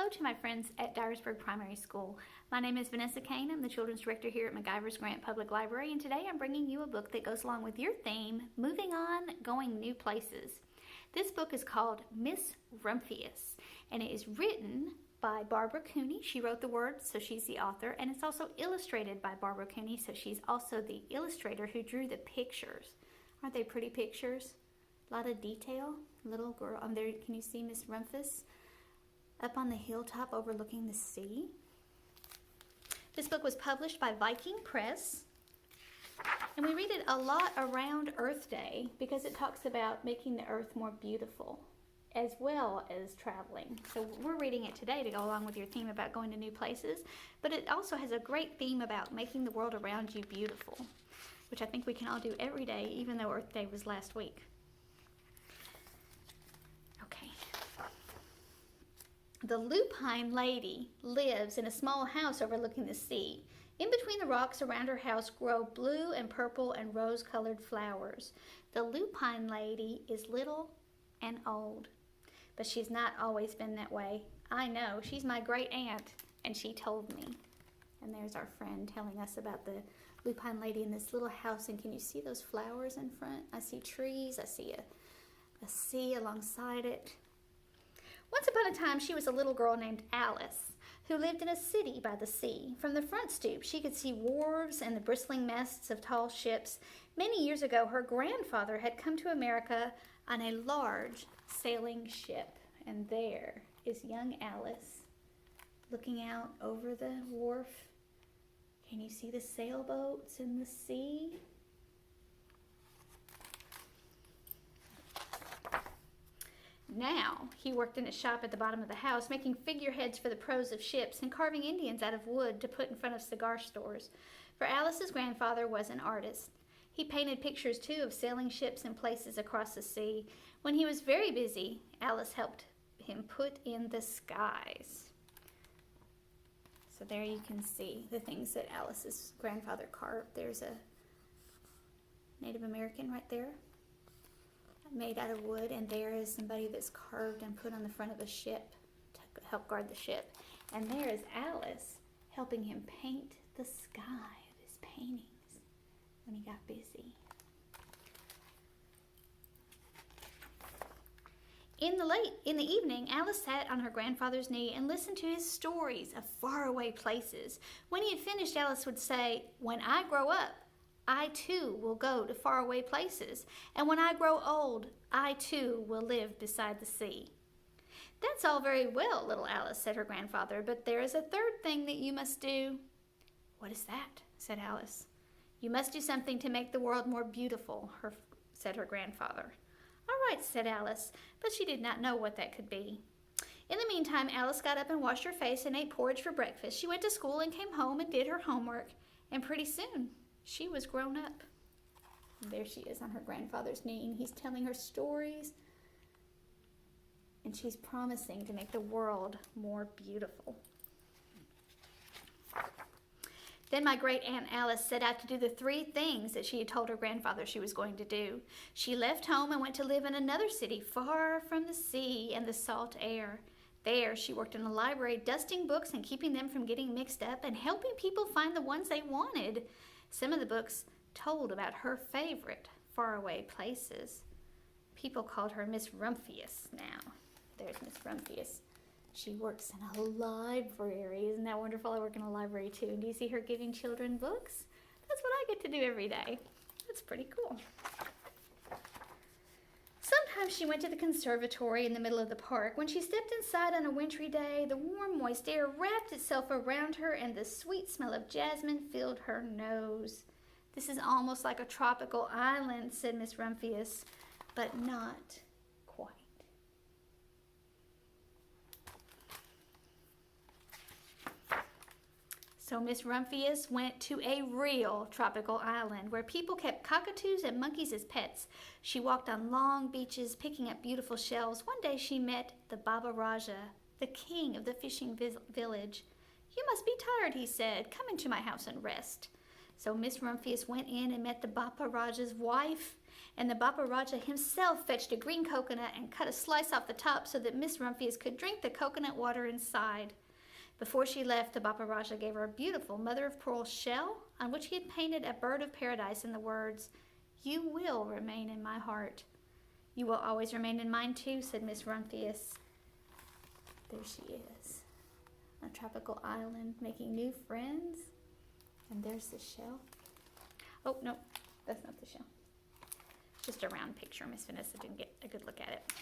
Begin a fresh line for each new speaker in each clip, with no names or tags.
Hello to my friends at Dyersburg Primary School. My name is Vanessa Kane. I'm the Children's Director here at MacIver's Grant Public Library, and today I'm bringing you a book that goes along with your theme, Moving On, Going New Places. This book is called Miss Rumphius, and it is written by Barbara Cooney. She wrote the words, so she's the author, and it's also illustrated by Barbara Cooney, so she's also the illustrator who drew the pictures. Aren't they pretty pictures? A lot of detail. Little girl, there, can you see Miss Rumphius up on the hilltop overlooking the sea? This book was published by Viking Press, and we read it a lot around Earth Day because it talks about making the earth more beautiful as well as traveling. So we're reading it today to go along with your theme about going to new places, but it also has a great theme about making the world around you beautiful, which I think we can all do every day, even though Earth Day was last week. Okay. The lupine lady lives in a small house overlooking the sea. In between the rocks around her house grow blue and purple and rose-colored flowers. The lupine lady is little and old, but she's not always been that way. I know, she's my great aunt, and she told me. And there's our friend telling us about the lupine lady in this little house. And can you see those flowers in front? I see trees, I see a sea alongside it. Once upon a time, she was a little girl named Alice, who lived in a city by the sea. From the front stoop, she could see wharves and the bristling masts of tall ships. Many years ago, her grandfather had come to America on a large sailing ship. And there is young Alice looking out over the wharf. Can you see the sailboats in the sea? Now, he worked in a shop at the bottom of the house, making figureheads for the prows of ships and carving Indians out of wood to put in front of cigar stores. For Alice's grandfather was an artist. He painted pictures, too, of sailing ships and places across the sea. When he was very busy, Alice helped him put in the skies. So there you can see the things that Alice's grandfather carved. There's a Native American right there, made out of wood, and there is somebody that's carved and put on the front of a ship to help guard the ship. And there is Alice helping him paint the sky of his paintings when he got busy. In the evening, Alice sat on her grandfather's knee and listened to his stories of faraway places. When he had finished, Alice would say, "When I grow up, I too will go to faraway places, and when I grow old, I too will live beside the sea." "That's all very well, little Alice," said her grandfather, "but there is a third thing that you must do." "What is that?" said Alice. "You must do something to make the world more beautiful," said her grandfather. "All right," said Alice, but she did not know what that could be. In the meantime, Alice got up and washed her face and ate porridge for breakfast. She went to school and came home and did her homework, and pretty soon she was grown up. And there she is on her grandfather's knee, and he's telling her stories, and she's promising to make the world more beautiful. Then my great Aunt Alice set out to do the 3 things that she had told her grandfather she was going to do. She left home and went to live in another city, far from the sea and the salt air. There, she worked in a library, dusting books and keeping them from getting mixed up and helping people find the ones they wanted. Some of the books told about her favorite faraway places. People called her Miss Rumphius now. There's Miss Rumphius. She works in a library. Isn't that wonderful? I work in a library too. And do you see her giving children books? That's what I get to do every day. That's pretty cool. Sometimes she went to the conservatory in the middle of the park. When she stepped inside on a wintry day, the warm, moist air wrapped itself around her and the sweet smell of jasmine filled her nose. "This is almost like a tropical island," said Miss Rumphius, "but not quite." So Miss Rumphius went to a real tropical island where people kept cockatoos and monkeys as pets. She walked on long beaches, picking up beautiful shells. One day she met the Baba Raja, the king of the fishing village. "You must be tired," he said. "Come into my house and rest." So Miss Rumphius went in and met the Bapa Raja's wife, and the Bapa Raja himself fetched a green coconut and cut a slice off the top so that Miss Rumphius could drink the coconut water inside. Before she left, the Bapa Raja gave her a beautiful mother-of-pearl shell on which he had painted a bird of paradise and the words, "You will remain in my heart." "You will always remain in mine too," said Miss Rumphius. There she is, on a tropical island, making new friends. And there's the shell. Oh, no, that's not the shell. Just a round picture. Miss Vanessa didn't get a good look at it.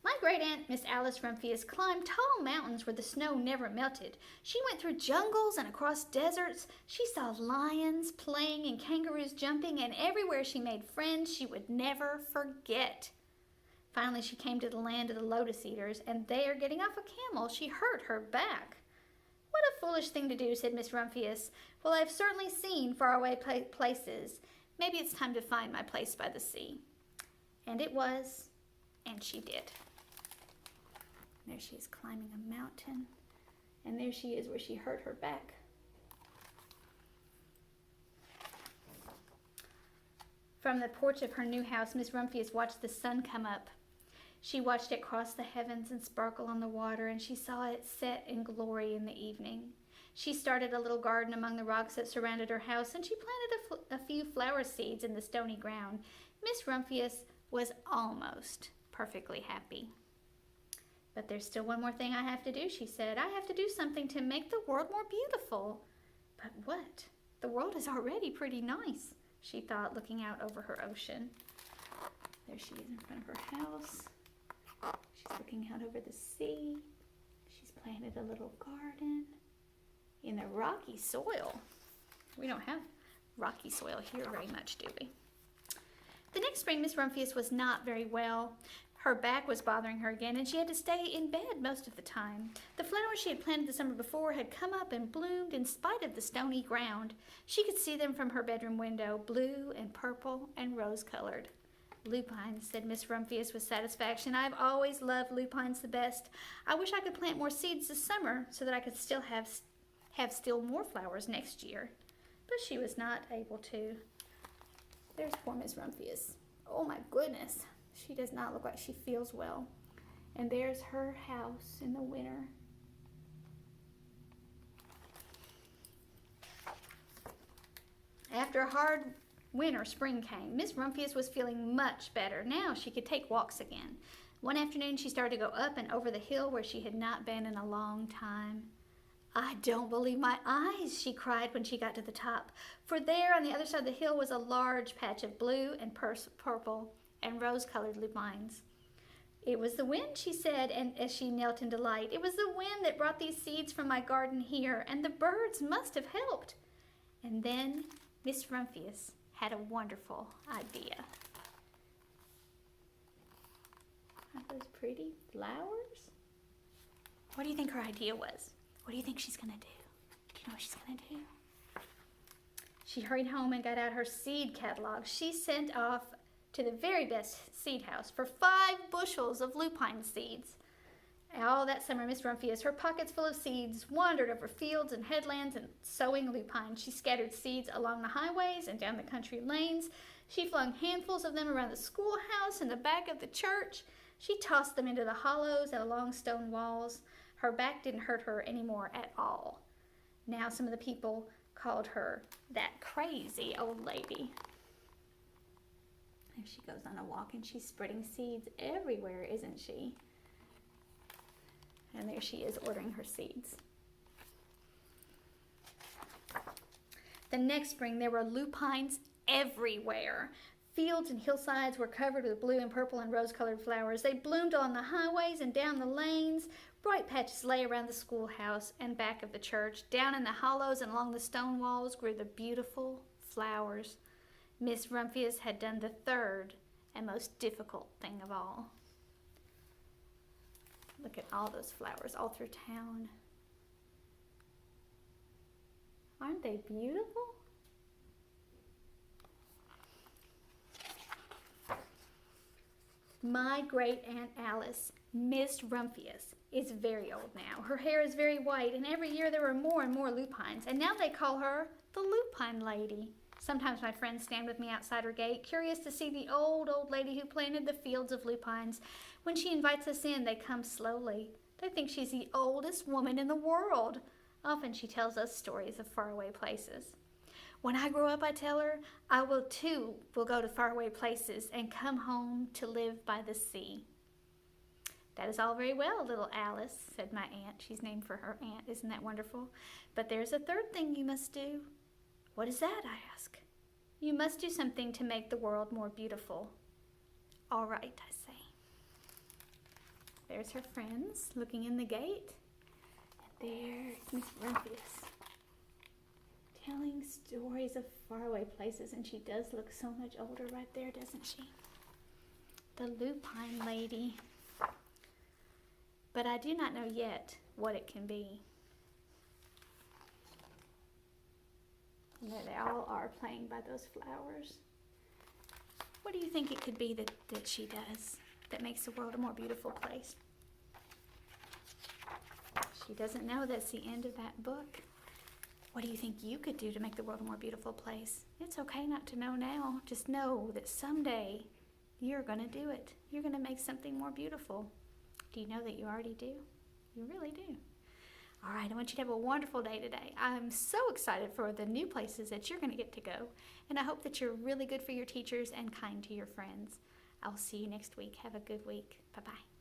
My great-aunt, Miss Alice Rumphius, climbed tall mountains where the snow never melted. She went through jungles and across deserts. She saw lions playing and kangaroos jumping, and everywhere she made friends she would never forget. Finally, she came to the land of the lotus eaters, and there, getting off a camel, she hurt her back. "What a foolish thing to do," said Miss Rumphius. "Well, I've certainly seen faraway places. Maybe it's time to find my place by the sea." And it was, and she did. There she is climbing a mountain, and there she is where she hurt her back. From the porch of her new house, Miss Rumphius watched the sun come up. She watched it cross the heavens and sparkle on the water, and she saw it set in glory in the evening. She started a little garden among the rocks that surrounded her house, and she planted a few flower seeds in the stony ground. Miss Rumphius was almost perfectly happy. "But there's still one more thing I have to do," she said. "I have to do something to make the world more beautiful." "But what? The world is already pretty nice," she thought, looking out over her ocean. There she is in front of her house. She's looking out over the sea. She's planted a little garden in the rocky soil. We don't have rocky soil here very much, do we? The next spring, Miss Rumphius was not very well. Her back was bothering her again, and she had to stay in bed most of the time. The flowers she had planted the summer before had come up and bloomed in spite of the stony ground. She could see them from her bedroom window, blue and purple and rose-colored. "Lupines," said Miss Rumphius with satisfaction. "I've always loved lupines the best. I wish I could plant more seeds this summer so that I could still have still more flowers next year." But she was not able to. There's poor Miss Rumphius. Oh my goodness. She does not look like she feels well. And there's her house in the winter. After a hard winter, spring came. Miss Rumphius was feeling much better. Now she could take walks again. One afternoon she started to go up and over the hill where she had not been in a long time. "I don't believe my eyes," she cried when she got to the top. For there on the other side of the hill was a large patch of blue and purple and rose-colored lupines. "It was the wind," she said, and as she knelt in delight. "It was the wind that brought these seeds from my garden here, and the birds must have helped." And then Miss Rumphius had a wonderful idea. Aren't those pretty flowers? What do you think her idea was? What do you think she's going to do? Do you know what she's going to do? She hurried home and got out her seed catalog. She sent off to the very best seed house for 5 bushels of lupine seeds. All that summer, Miss Rumphius, her pockets full of seeds, wandered over fields and headlands and sowing lupine. She scattered seeds along the highways and down the country lanes. She flung handfuls of them around the schoolhouse and the back of the church. She tossed them into the hollows and along stone walls. Her back didn't hurt her anymore at all. Now some of the people called her that crazy old lady. There she goes on a walk, and she's spreading seeds everywhere, isn't she? And there she is ordering her seeds. The next spring, there were lupines everywhere. Fields and hillsides were covered with blue and purple and rose-colored flowers. They bloomed along the highways and down the lanes. Bright patches lay around the schoolhouse and back of the church. Down in the hollows and along the stone walls grew the beautiful flowers. Miss Rumphius had done the third and most difficult thing of all. Look at all those flowers all through town. Aren't they beautiful? My great Aunt Alice Miss Rumphius is very old now. Her hair is very white, and every year there are more and more lupines, and now they call her the Lupine Lady. Sometimes my friends stand with me outside her gate, curious to see the old lady who planted the fields of lupines. When she invites us in, they come slowly. They think she's the oldest woman in the world. Often she tells us stories of faraway places. When I grow up, I tell her, I will too go to faraway places and come home to live by the sea. That is all very well, little Alice, said my aunt. She's named for her aunt. Isn't that wonderful? But there's a third thing you must do. What is that, I ask. You must do something to make the world more beautiful. All right, I say. There's her friends looking in the gate. And there's Miss Rumphius telling stories of faraway places. And she does look so much older right there, doesn't she? The Lupine Lady. But I do not know yet what it can be. And there they all are playing by those flowers. What do you think it could be that she does that makes the world a more beautiful place? She doesn't know that's the end of that book. What do you think you could do to make the world a more beautiful place? It's okay not to know now. Just know that someday you're going to do it. You're going to make something more beautiful. Do you know that you already do? You really do. All right, I want you to have a wonderful day today. I'm so excited for the new places that you're going to get to go. And I hope that you're really good for your teachers and kind to your friends. I'll see you next week. Have a good week. Bye-bye.